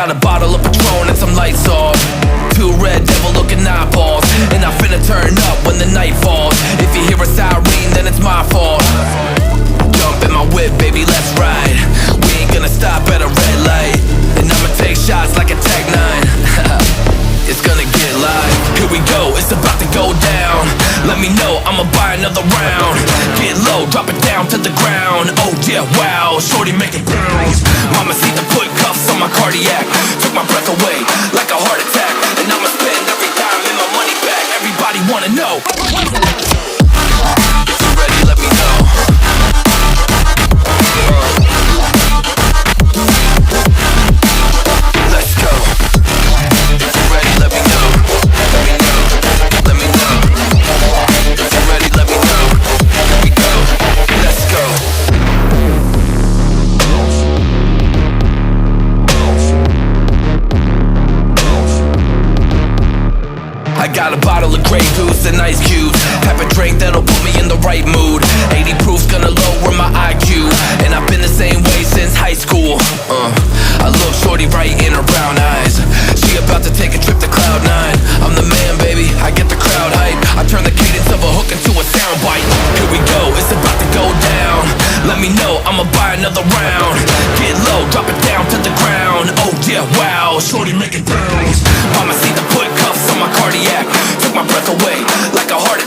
got a bottle of Patron and some lights off. Two red devil looking eyeballs, and I finna turn up when the night falls. If you hear a siren, then it's my fault. Jump in my whip, baby, let's ride. We ain't gonna stop at a red light, and I'ma take shots like a Tech 9. It's gonna get live. Here we go, it's about to go down. Let me know, I'ma buy another round. Get low, drop it down to the ground. Oh yeah, wow, shorty making bounce. Mama see the put cuffs on my cardiac. Took my breath away like a heart attack. And I'ma spend every dime and my money back. Everybody wanna know. If you're ready, let me know. Let's go. If you're ready, let me know. Let me know. Let me know. If you're ready, let me know. Here we go. Let's go. I got a bottle of Grey Goose and ice cubes. Have a drink that'll put me in the right mood. 80 proof's gonna lower my IQ, and I've been the same way since high school. I look shorty right in her brown eyes. She about to take a trip to Cloud 9. I'm the man, baby, I get the crowd hype. I turn the cadence of a hook into a soundbite. Here we go, it's about to go down. Let me know, I'ma buy another round. Get low, drop it down to the ground. Oh yeah, wow, shorty make it bounce. Mama see the put cuffs on my cardiac. Took my breath away like a heart